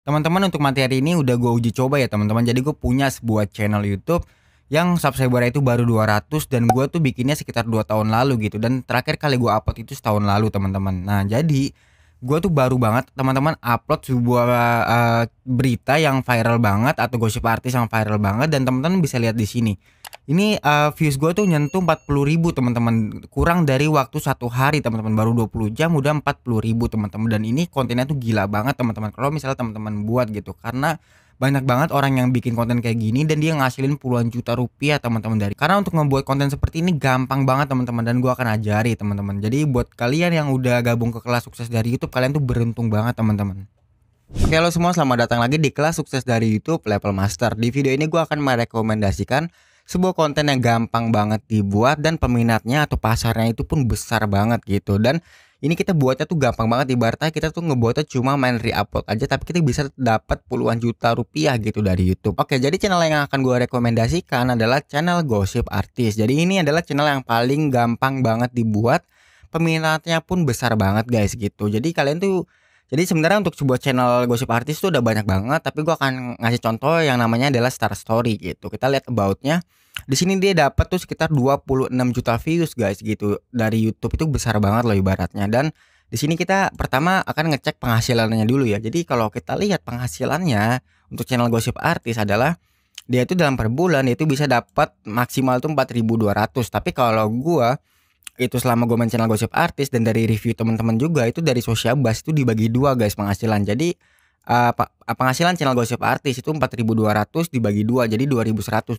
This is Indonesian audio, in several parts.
Teman-teman, untuk materi ini udah gue uji coba ya teman-teman. Jadi gue punya sebuah channel YouTube yang subscriber itu baru 200 dan gue tuh bikinnya sekitar 2 tahun lalu gitu. Dan terakhir kali gue upload itu setahun lalu teman-teman. Nah, jadi gue tuh baru banget teman-teman upload sebuah berita yang viral banget atau gosip artis yang viral banget, dan teman-teman bisa lihat di sini. Ini views gue tuh nyentuh 40.000 teman-teman. Kurang dari waktu 1 hari teman-teman, baru 20 jam udah 40.000 teman-teman. Dan ini kontennya tuh gila banget teman-teman. Kalau misalnya teman-teman buat gitu, karena banyak banget orang yang bikin konten kayak gini dan dia ngasilin puluhan juta rupiah teman-teman. Karena untuk membuat konten seperti ini gampang banget teman-teman, dan gue akan ajari teman-teman. Jadi buat kalian yang udah gabung ke kelas sukses dari YouTube, kalian tuh beruntung banget teman-teman. Oke, halo semua, selamat datang lagi di kelas sukses dari YouTube Level Master. Di video ini gue akan merekomendasikan sebuah konten yang gampang banget dibuat dan peminatnya atau pasarnya itu pun besar banget gitu. Dan ini kita buatnya tuh gampang banget, ibaratnya kita tuh ngebuatnya cuma main re-upload aja, tapi kita bisa dapat puluhan juta rupiah gitu dari YouTube. Oke, jadi channel yang akan gue rekomendasikan adalah channel Gosip Artis. Jadi ini adalah channel yang paling gampang banget dibuat, peminatnya pun besar banget guys gitu. Jadi kalian tuh, jadi sebenarnya untuk sebuah channel gosip artis tuh udah banyak banget, tapi gua akan ngasih contoh yang namanya adalah Star Story gitu. Kita lihat about-nya. Di sini dia dapat tuh sekitar 26 juta views guys gitu. Dari YouTube itu besar banget loh ibaratnya. Dan di sini kita pertama akan ngecek penghasilannya dulu ya. Jadi kalau kita lihat penghasilannya untuk channel gosip artis adalah dia itu dalam per bulan itu bisa dapat maksimal tuh 4.200. Tapi kalau gua itu selama gue main channel gosip artis dan dari review teman-teman juga, itu dari Social Buzz itu dibagi dua guys penghasilan. Jadi penghasilan channel gosip artis itu 4.200 dibagi dua, jadi 2.100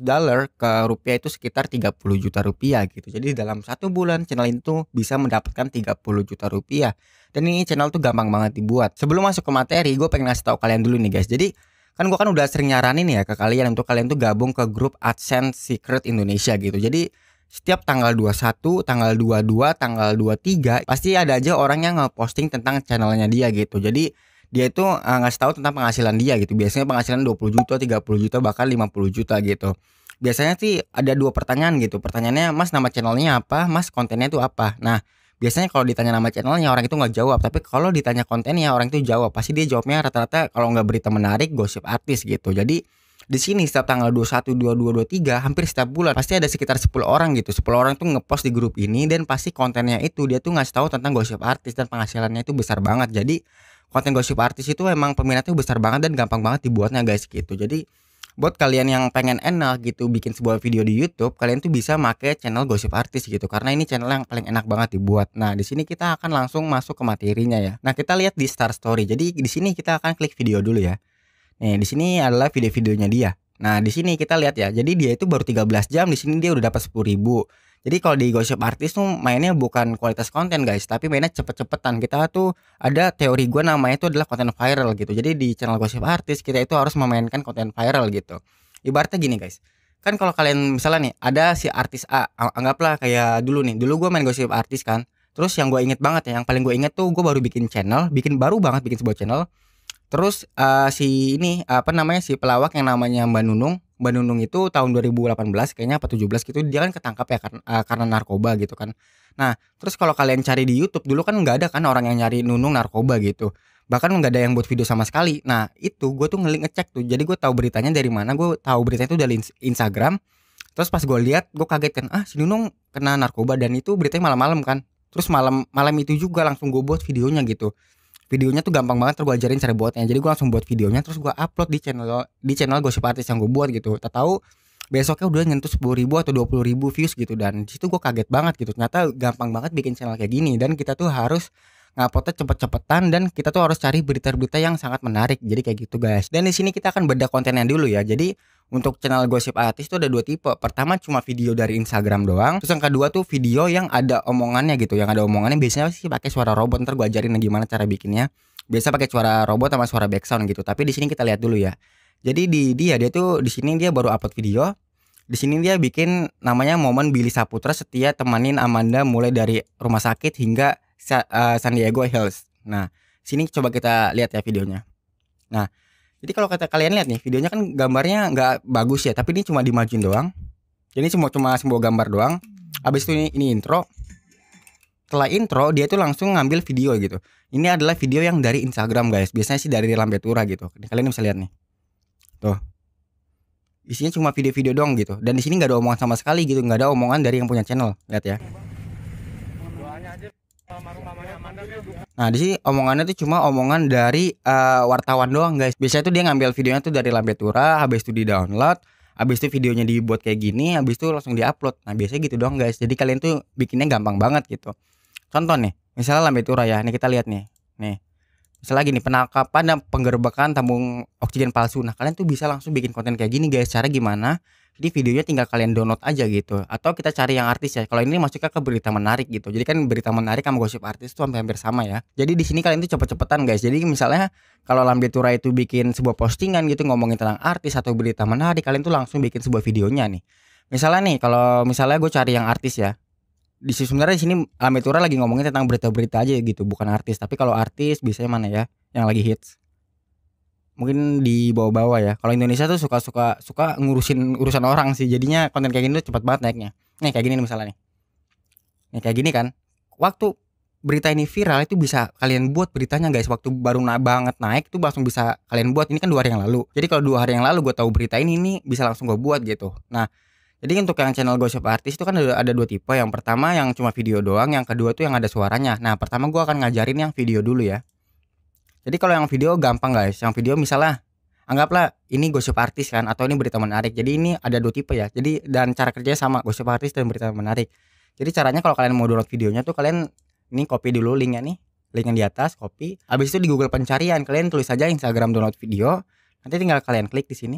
dolar ke rupiah itu sekitar 30 juta rupiah gitu. Jadi dalam 1 bulan channel itu bisa mendapatkan 30 juta rupiah. Dan ini channel tuh gampang banget dibuat. Sebelum masuk ke materi, gue pengen ngasih tahu kalian dulu nih guys. Jadi kan gue kan udah sering nyaranin ya ke kalian untuk kalian tuh gabung ke grup AdSense Secret Indonesia gitu. Jadi setiap tanggal 21, tanggal 22, tanggal 23 pasti ada aja orang yang nge-posting tentang channelnya dia gitu. Jadi dia itu ngasih tahu tentang penghasilan dia gitu. Biasanya penghasilan 20 juta, 30 juta, bahkan 50 juta gitu. Biasanya sih ada dua pertanyaan gitu. Pertanyaannya, Mas nama channelnya apa? Mas kontennya itu apa? Nah, biasanya kalau ditanya nama channelnya orang itu nggak jawab. Tapi kalau ditanya kontennya orang itu jawab. Pasti dia jawabnya rata-rata kalau nggak berita menarik, gosip artis gitu. Jadi di sini setiap tanggal 21, 22, 23 hampir setiap bulan pasti ada sekitar 10 orang gitu. 10 orang tuh ngepost di grup ini, dan pasti kontennya itu dia tuh ngasih tahu tentang gosip artis dan penghasilannya itu besar banget. Jadi konten gosip artis itu emang peminatnya besar banget dan gampang banget dibuatnya guys gitu. Jadi buat kalian yang pengen enak gitu bikin sebuah video di YouTube, kalian tuh bisa make channel gosip artis gitu, karena ini channel yang paling enak banget dibuat. Nah, di sini kita akan langsung masuk ke materinya ya. Nah, kita lihat di Star Story. Jadi di sini kita akan klik video dulu ya. Nih, di sini adalah video-videonya dia. Nah, di sini kita lihat ya. Jadi dia itu baru 13 jam, di sini dia udah dapat 10.000. Jadi kalau di gosip artis tuh mainnya bukan kualitas konten guys, tapi mainnya cepet-cepetan. Kita tuh ada teori gue namanya itu adalah konten viral gitu. Jadi di channel gosip artis kita itu harus memainkan konten viral gitu. Ibaratnya gini guys. Kan kalau kalian misalnya nih ada si artis A, anggaplah kayak dulu nih. Dulu gue main gosip artis kan. Terus yang gue inget banget ya, yang paling gue inget tuh gue baru bikin channel, baru banget bikin sebuah channel. Terus si ini apa namanya, si pelawak yang namanya Mbak Nunung. Mbak Nunung itu tahun 2018 kayaknya apa 17 gitu, dia kan ketangkap ya karena narkoba gitu kan. Nah, terus kalau kalian cari di YouTube dulu kan nggak ada kan orang yang nyari Nunung narkoba gitu. Bahkan nggak ada yang buat video sama sekali. Nah, itu gue tuh ngecek tuh. Jadi gue tahu beritanya dari mana? Gue tahu beritanya itu dari Instagram. Terus pas gue lihat, gue kaget kan, si Nunung kena narkoba, dan itu beritanya malam-malam kan. Terus malam itu juga langsung gue buat videonya gitu. Videonya tuh gampang banget, terus gue ajarin cara buatnya. Jadi gue langsung buat videonya, terus gue upload di channel gosip artis yang gue buat gitu. Tak tahu besoknya udah nyentuh 10.000 atau 20.000 views gitu. Dan di situ gue kaget banget gitu. Ternyata gampang banget bikin channel kayak gini, dan kita tuh harus nguploadnya cepet-cepetan, dan kita tuh harus cari berita-berita yang sangat menarik. Jadi kayak gitu guys. Dan di sini kita akan bedah kontennya dulu ya. Jadi untuk channel gosip artis itu ada dua tipe. Pertama cuma video dari Instagram doang. Terus yang kedua tuh video yang ada omongannya gitu. Yang ada omongannya biasanya sih pakai suara robot. Ntar gue ajarin gimana cara bikinnya. Biasa pakai suara robot sama suara background gitu. Tapi di sini kita lihat dulu ya. Jadi dia tuh di sini dia baru upload video. Di sini dia bikin namanya momen Billy Saputra setia temanin Amanda mulai dari rumah sakit hingga San Diego Hills. Nah, sini coba kita lihat ya videonya. Nah, jadi kalau kata kalian lihat nih, videonya kan gambarnya nggak bagus ya, tapi ini cuma dimajuin doang. Jadi cuma sebuah gambar doang. Habis itu ini intro. Setelah intro dia tuh langsung ngambil video gitu. Ini adalah video yang dari Instagram guys. Biasanya sih dari Lambe Tura gitu. Kalian bisa lihat nih. Tuh. Isinya cuma video-video doang gitu. Dan di sini nggak ada omongan sama sekali gitu. Nggak ada omongan dari yang punya channel. Lihat ya. Nah di sini omongannya tuh cuma omongan dari wartawan doang guys. Biasanya tuh dia ngambil videonya tuh dari Lambe Tura, habis itu di download, habis itu videonya dibuat kayak gini, habis itu langsung diupload. Nah biasanya gitu doang guys. Jadi kalian tuh bikinnya gampang banget gitu. Contoh nih, misalnya Lambe Tura ya. Nih kita lihat nih. Nih. Misalnya gini, penangkapan dan penggerbekan tabung oksigen palsu. Nah, kalian tuh bisa langsung bikin konten kayak gini guys. Cara gimana? Jadi videonya tinggal kalian download aja gitu. Atau kita cari yang artis ya. Kalau ini masuknya ke berita menarik gitu. Jadi kan berita menarik sama gosip artis tuh hampir sama ya. Jadi di sini kalian tuh cepet-cepetan guys. Jadi misalnya kalau Lambe Tura itu bikin sebuah postingan gitu ngomongin tentang artis atau berita menarik, kalian tuh langsung bikin sebuah videonya nih. Misalnya nih, kalau misalnya gue cari yang artis ya. Sebenarnya di sini Lambe Tura lagi ngomongin tentang berita-berita aja gitu, bukan artis. Tapi kalau artis biasanya mana ya yang lagi hits? Mungkin di bawah-bawah ya. Kalau Indonesia tuh suka ngurusin urusan orang sih. Jadinya konten kayak gini tuh cepat banget naiknya. Nih kayak gini nih misalnya nih. Nih kayak gini kan. Waktu berita ini viral itu bisa kalian buat beritanya guys. Waktu baru banget naik tuh langsung bisa kalian buat. Ini kan 2 hari yang lalu. Jadi kalau 2 hari yang lalu gue tahu berita ini bisa langsung gue buat gitu. Nah, jadi untuk yang channel gosip artis itu kan ada 2 tipe. Yang pertama yang cuma video doang, yang kedua tuh yang ada suaranya. Nah, pertama gua akan ngajarin yang video dulu ya. Jadi kalau yang video gampang guys. Yang video misalnya anggaplah ini gosip artis kan atau ini berita menarik. Jadi ini ada 2 tipe ya. Jadi dan cara kerjanya sama, gosip artis dan berita menarik. Jadi caranya kalau kalian mau download videonya tuh kalian ini copy dulu linknya nih. Link yang di atas, copy. Habis itu di Google pencarian kalian tulis aja Instagram download video. Nanti tinggal kalian klik di sini.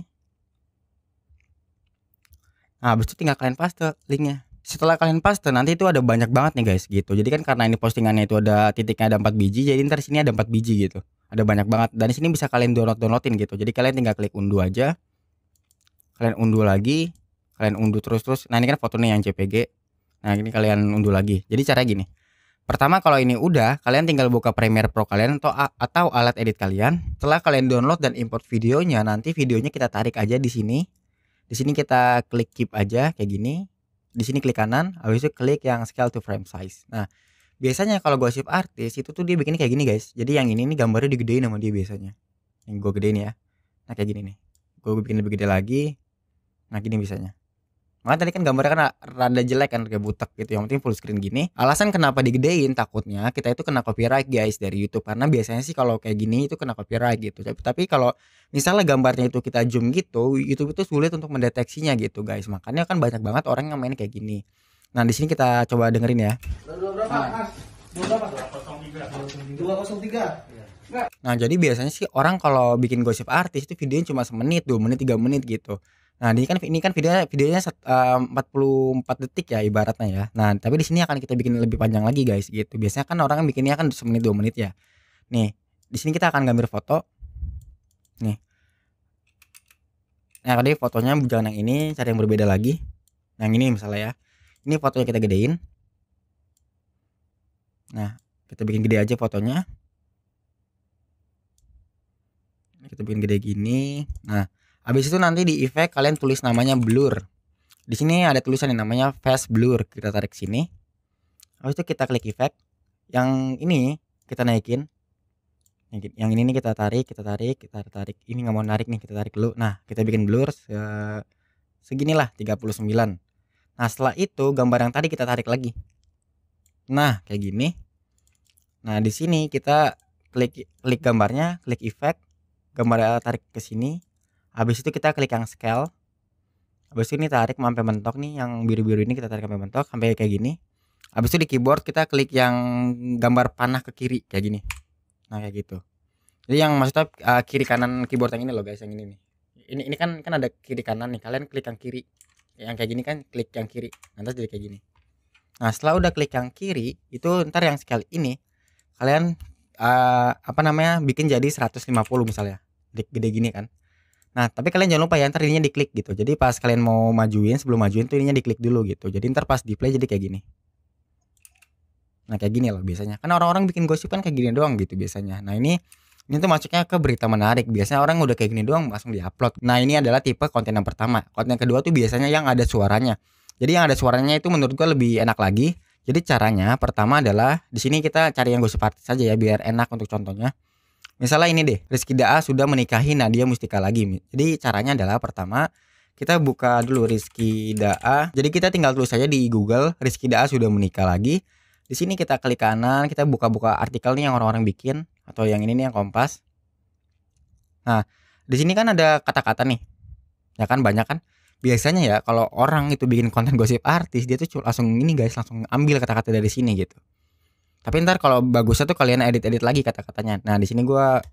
Nah, habis itu tinggal kalian paste linknya. Setelah kalian paste nanti itu ada banyak banget nih guys gitu. Jadi kan karena ini postingannya itu ada titiknya ada 4 biji, jadi ntar sini ada 4 biji gitu. Ada banyak banget dan di sini bisa kalian downloadin gitu. Jadi kalian tinggal klik unduh aja. Kalian unduh lagi, kalian unduh terus. Nah, ini kan fotonya yang JPG. Nah, ini kalian unduh lagi. Jadi caranya gini. Pertama kalau ini udah, kalian tinggal buka Premiere Pro kalian atau alat edit kalian. Setelah kalian download dan import videonya, nanti videonya kita tarik aja di sini. Di sini kita klik keep aja kayak gini. Di sini klik kanan, habis itu klik yang scale to frame size. Nah, biasanya kalau gosip artis itu tuh dia bikin kayak gini guys. Jadi yang ini nih gambarnya digedein sama dia biasanya. Yang gue gedein ya. Nah, kayak gini nih. Gue bikin lebih gede lagi. Nah, gini biasanya. Makanya tadi kan gambarnya kan rada jelek kan kayak butek gitu. Yang penting full screen gini. Alasan kenapa digedein takutnya kita itu kena copyright guys dari YouTube. Karena biasanya sih kalau kayak gini itu kena copyright gitu. Tapi kalau misalnya gambarnya itu kita zoom gitu, YouTube itu sulit untuk mendeteksinya gitu guys. Makanya kan banyak banget orang yang main kayak gini. Nah, di sini kita coba dengerin ya. Nah, jadi biasanya sih orang kalau bikin gosip artis itu videonya cuma 1 menit, 2 menit, 3 menit gitu. Nah, ini kan videonya 44 detik ya ibaratnya ya. Nah, tapi di sini akan kita bikin lebih panjang lagi guys gitu. Biasanya kan orang bikinnya kan 1 menit 2 menit ya. Nih, di sini kita akan gambar foto. Nih. Nah, tadi fotonya jangan yang ini, cari yang berbeda lagi. Yang ini misalnya ya. Ini fotonya kita gedein. Nah, kita bikin gede aja fotonya. Kita bikin gede gini. Nah, habis itu nanti di efek kalian tulis namanya blur. Di sini ada tulisan yang namanya face blur. Kita tarik sini. Habis itu kita klik efek. Yang ini kita naikin. Yang ini nih kita tarik. Ini nggak mau narik nih, kita tarik dulu. Nah, kita bikin blur seginilah 39. Nah, setelah itu gambar yang tadi kita tarik lagi. Nah, kayak gini. Nah, di sini kita klik gambarnya, klik efek. Gambar tarik ke sini. Habis itu kita klik yang scale. Habis itu ini tarik sampai mentok nih, yang biru-biru ini kita tarik sampai mentok sampai kayak gini. Habis itu di keyboard kita klik yang gambar panah ke kiri kayak gini. Nah, kayak gitu. Jadi yang maksudnya kiri kanan keyboard yang ini loh guys, yang ini nih. Ini kan ada kiri kanan nih. Kalian klik yang kiri. Yang kayak gini kan klik yang kiri. Nanti jadi kayak gini. Nah, setelah udah klik yang kiri, itu ntar yang scale ini kalian bikin jadi 150 misalnya. Gede gini kan. Nah, tapi kalian jangan lupa ya ntar ininya diklik gitu. Jadi pas kalian mau majuin, sebelum majuin tuh ininya diklik dulu gitu. Jadi ntar pas di play jadi kayak gini. Nah, kayak gini loh biasanya. Kan orang-orang bikin gosip kan kayak gini doang gitu biasanya. Nah, ini tuh masuknya ke berita menarik. Biasanya orang udah kayak gini doang langsung diupload. Nah, ini adalah tipe konten yang pertama. Konten yang kedua tuh biasanya yang ada suaranya. Jadi yang ada suaranya itu menurut gua lebih enak lagi. Jadi caranya pertama adalah di sini kita cari yang gosip artis saja ya biar enak untuk contohnya. Misalnya ini deh, Rizky Daa sudah menikahi Nadia Mustika lagi. Jadi caranya adalah pertama kita buka dulu Rizky Daa. Jadi kita tinggal tulis saja di Google Rizky Daa sudah menikah lagi. Di sini kita klik kanan, kita buka-buka artikel nih yang orang-orang bikin atau yang ini nih yang Kompas. Nah, di sini kan ada kata-kata nih. Ya kan banyak kan? Biasanya ya kalau orang itu bikin konten gosip artis, dia tuh langsung ini guys, langsung ambil kata-kata dari sini gitu. Tapi ntar kalau bagusnya tuh kalian edit-edit lagi kata-katanya. Nah, di sini gua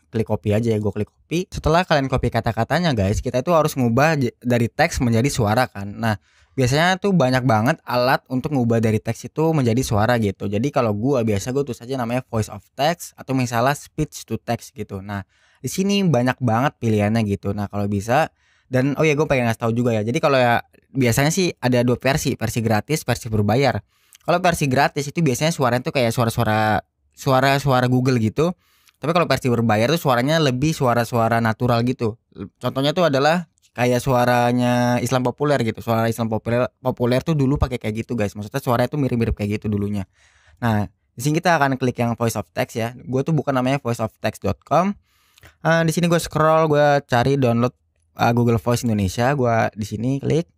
klik copy aja ya, gue klik copy. Setelah kalian copy kata-katanya guys, kita itu harus ngubah dari teks menjadi suara kan. Nah, biasanya tuh banyak banget alat untuk ngubah dari teks itu menjadi suara gitu. Jadi kalau gue tulis aja namanya voice of text atau misalnya speech to text gitu. Nah, di sini banyak banget pilihannya gitu. Nah, kalau bisa dan oh ya gue pengen ngasih tahu juga ya. Jadi kalau ya biasanya sih ada dua versi gratis, versi berbayar. Kalau versi gratis itu biasanya suaranya tuh kayak suara-suara Google gitu. Tapi kalau versi berbayar tuh suaranya lebih suara-suara natural gitu. Contohnya tuh adalah kayak suaranya Islam Populer gitu. Suara Islam populer tuh dulu pakai kayak gitu guys. Maksudnya suaranya tuh mirip-mirip kayak gitu dulunya. Nah, di sini kita akan klik yang voice of text ya. Gue tuh bukan namanya voiceoftext.com. Di sini gue scroll, gue cari download Google Voice Indonesia. Gue di sini klik.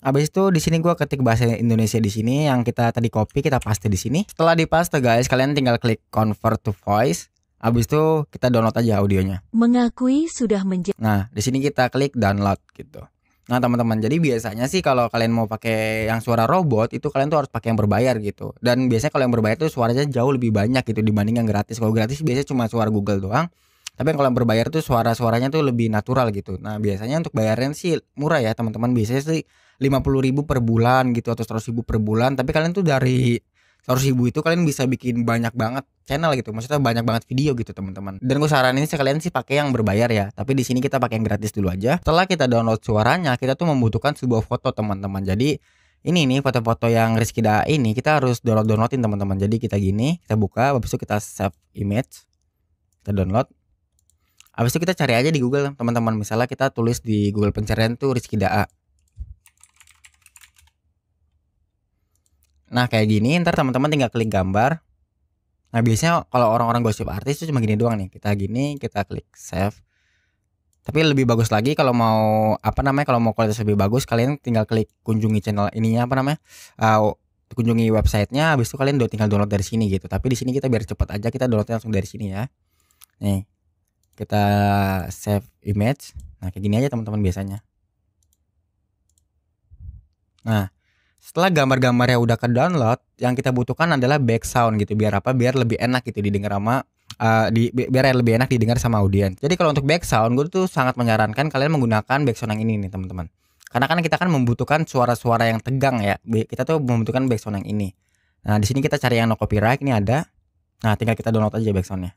Habis itu di sini gue ketik bahasa Indonesia di sini yang kita tadi copy, kita paste di sini. Setelah dipaste guys, kalian tinggal klik convert to voice. Habis itu kita download aja audionya. Mengakui sudah menjadi. Nah, di sini kita klik download gitu. Nah, teman-teman, jadi biasanya sih kalau kalian mau pakai yang suara robot itu kalian tuh harus pakai yang berbayar gitu. Dan biasanya kalau yang berbayar tuh suaranya jauh lebih banyak gitu dibanding yang gratis. Kalau gratis biasanya cuma suara Google doang. Tapi kalau yang berbayar tuh suaranya tuh lebih natural gitu. Nah, biasanya untuk bayarnya sih murah ya, teman-teman. Biasanya sih 50.000 per bulan gitu atau 100.000 per bulan. Tapi kalian tuh dari 100.000 itu kalian bisa bikin banyak banget channel gitu. Maksudnya banyak banget video gitu teman-teman. Dan gue saranin sih kalian sih pakai yang berbayar ya. Tapi di sini kita pakai yang gratis dulu aja. Setelah kita download suaranya, kita tuh membutuhkan sebuah foto teman-teman. Jadi ini nih foto-foto yang Rizky Daa ini kita harus downloadin teman-teman. Jadi kita gini, kita buka, habis itu kita save image, kita download. Habis itu kita cari aja di Google teman-teman. Misalnya kita tulis di Google pencarian tuh Rizky Daa. Nah kayak gini, ntar teman-teman tinggal klik gambar. Nah biasanya kalau orang-orang gosip artis itu cuma gini doang nih. Kita gini, kita klik save. Tapi lebih bagus lagi kalau mau kalau mau kualitas lebih bagus, kalian tinggal klik kunjungi channel ininya kunjungi websitenya. Habis itu kalian tinggal download dari sini gitu. Tapi di sini kita biar cepet aja, kita downloadnya langsung dari sini ya. Nih kita save image. Nah kayak gini aja teman-teman biasanya. Nah setelah gambar-gambarnya udah ke download, yang kita butuhkan adalah background gitu. Biar apa? Biar lebih enak gitu didengar sama biar lebih enak didengar sama audiens. Jadi kalau untuk background, gue tuh sangat menyarankan kalian menggunakan background yang ini nih teman-teman. Karena kan kita kan membutuhkan suara-suara yang tegang ya. Kita tuh membutuhkan background yang ini. Nah di sini kita cari yang no copyright, ini ada. Nah tinggal kita download aja backgroundnya.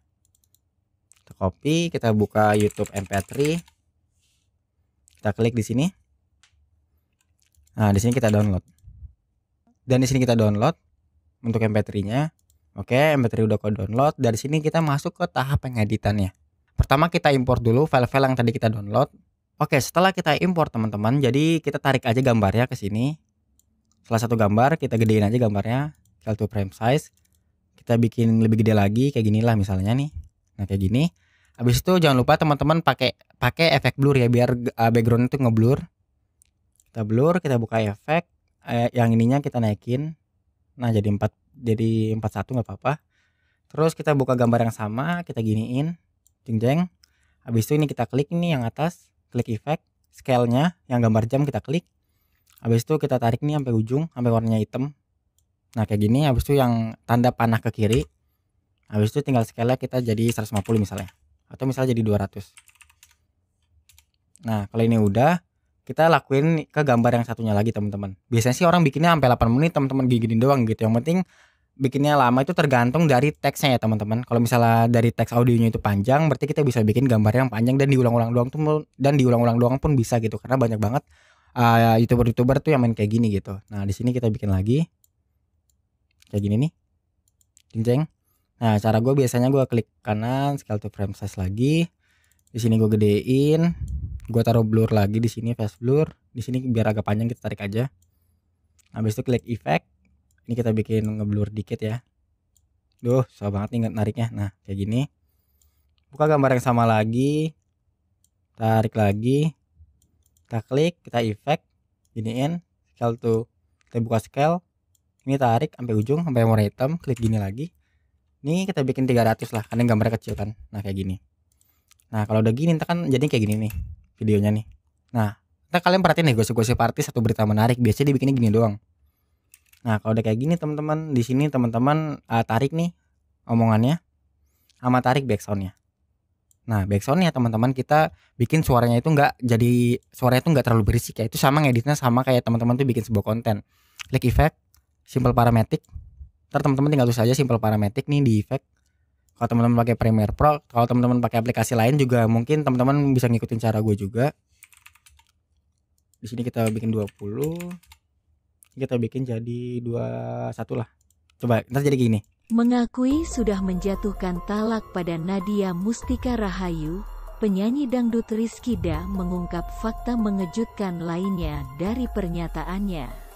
Kita copy, kita buka YouTube MP3. Kita klik di sini. Nah di sini kita download. Dan di sini kita download untuk MP3-nya. Oke, MP3 udah ke download. Dari sini kita masuk ke tahap pengeditannya. Pertama kita import dulu file-file yang tadi kita download. Oke, setelah kita import teman-teman, jadi kita tarik aja gambarnya ke sini. Salah satu gambar kita gedein aja gambarnya, scale to frame size. Kita bikin lebih gede lagi kayak ginilah misalnya nih. Nah, kayak gini. Habis itu jangan lupa teman-teman pakai efek blur ya biar background itu ngeblur. Kita blur, kita buka efek. Yang ininya kita naikin. Nah jadi 41 nggak apa-apa. Terus kita buka gambar yang sama, kita giniin, jeng. Habis itu ini kita klik ini yang atas, klik efek, scale-nya yang gambar jam kita klik. Habis itu kita tarik nih sampai ujung, sampai warnanya hitam. Nah kayak gini. Habis itu yang tanda panah ke kiri. Habis itu tinggal scale-nya kita jadi 150 misalnya, atau misalnya jadi 200. Nah kalau ini udah, kita lakuin ke gambar yang satunya lagi teman-teman. Biasanya sih orang bikinnya sampai 8 menit teman-teman, gini doang gitu. Yang penting bikinnya lama itu tergantung dari teksnya ya teman-teman. Kalau misalnya dari teks audionya itu panjang, berarti kita bisa bikin gambar yang panjang dan diulang-ulang doang pun bisa gitu. Karena banyak banget YouTuber tuh yang main kayak gini gitu. Nah di sini kita bikin lagi kayak gini nih, jeng. Nah cara gue biasanya gue klik kanan, scale to frame size lagi. Di sini gue gedein. Gue taruh blur lagi di sini, fast blur. Di sini biar agak panjang kita tarik aja. Habis itu klik efek. Ini kita bikin ngeblur dikit ya. Duh, susah banget nih nariknya. Nah, kayak gini. Buka gambar yang sama lagi. Tarik lagi. Kita klik, kita efek, giniin, scale to. Kita buka scale. Ini tarik sampai ujung, sampai warna hitam, klik gini lagi. Ini kita bikin 300 lah, karena gambarnya kecil kan. Nah, kayak gini. Nah, kalau udah gini ntar kan jadi kayak gini nih videonya nih. Nah, ntar kalian perhatiin nih gosip-gosip artis atau berita menarik, biasanya dibikinnya gini doang. Nah, kalau udah kayak gini teman-teman, di sini teman-teman tarik nih omongannya sama tarik backsoundnya. Nah, backsoundnya teman-teman kita bikin suaranya itu suaranya itu nggak terlalu berisik ya. Itu sama ngeditnya sama kayak teman-teman tuh bikin sebuah konten. Klik effect, simple parametric. Ntar teman-teman tinggal tulis aja simple parametric nih di effect. Kalau teman-teman pakai Premiere Pro, kalau teman-teman pakai aplikasi lain juga mungkin teman-teman bisa ngikutin cara gue juga. Di sini kita bikin 20. Kita bikin jadi 21 lah. Coba ntar jadi gini. Mengakui sudah menjatuhkan talak pada Nadia Mustika Rahayu, penyanyi dangdut Rizkyda mengungkap fakta mengejutkan lainnya dari pernyataannya.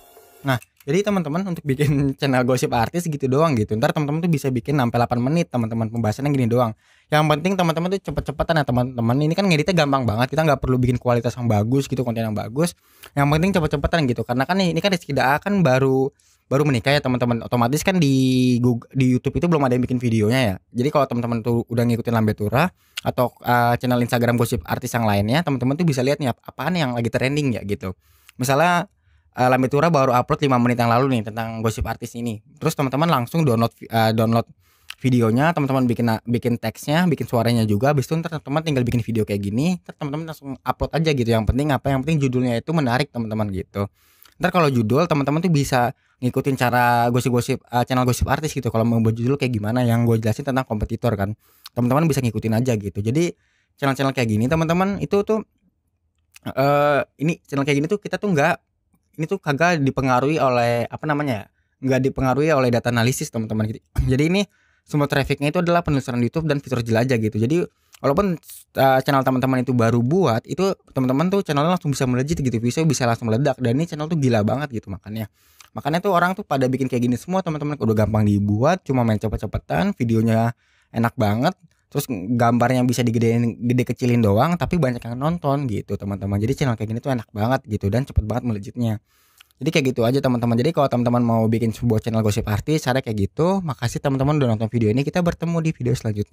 Nah, jadi teman-teman untuk bikin channel gosip artis gitu doang gitu. Ntar teman-teman tuh bisa bikin sampai 8 menit teman-teman, pembahasannya gini doang. Yang penting teman-teman tuh cepet-cepetan ya teman-teman. Ini kan ngeditnya gampang banget. Kita nggak perlu bikin kualitas yang bagus gitu, konten yang bagus. Yang penting cepet-cepetan gitu. Karena kan ini kan Rizkyda kan baru menikah ya teman-teman. Otomatis kan di YouTube itu belum ada yang bikin videonya ya. Jadi kalau teman-teman tuh udah ngikutin Lambe Tura atau channel Instagram gosip artis yang lainnya, teman-teman tuh bisa lihat nih apaan yang lagi trending ya gitu. Misalnya Lambe Tura baru upload 5 menit yang lalu nih tentang gosip artis ini. Terus teman-teman langsung download videonya, teman-teman bikin teksnya, bikin suaranya juga. Habis itu teman-teman tinggal bikin video kayak gini, teman-teman langsung upload aja gitu. Yang penting judulnya itu menarik teman-teman gitu. Ntar kalau judul teman-teman tuh bisa ngikutin cara gosip-gosip channel gosip artis gitu. Kalau mau buat judul kayak gimana yang gue jelasin tentang kompetitor kan, teman-teman bisa ngikutin aja gitu. Jadi channel-channel kayak gini teman-teman itu tuh ini channel kayak gini tuh kita tuh ini tuh kagak dipengaruhi oleh nggak dipengaruhi oleh data analisis teman-teman gitu. Jadi ini semua trafficnya itu adalah penelusuran YouTube dan fitur jelajah gitu. Jadi walaupun channel teman-teman itu baru buat, itu teman-teman tuh channelnya langsung bisa melejit gitu, bisa langsung meledak. Dan ini channel tuh gila banget gitu makanya tuh orang tuh pada bikin kayak gini semua teman-teman. Udah gampang dibuat, cuma main cepet-cepetan, videonya enak banget, terus gambarnya bisa gede kecilin doang, tapi banyak yang nonton gitu teman-teman. Jadi channel kayak gini tuh enak banget gitu dan cepet banget melejitnya. Jadi kayak gitu aja teman-teman. Jadi kalau teman-teman mau bikin sebuah channel gosip artis cara kayak gitu, makasih teman-teman udah nonton video ini. Kita bertemu di video selanjutnya.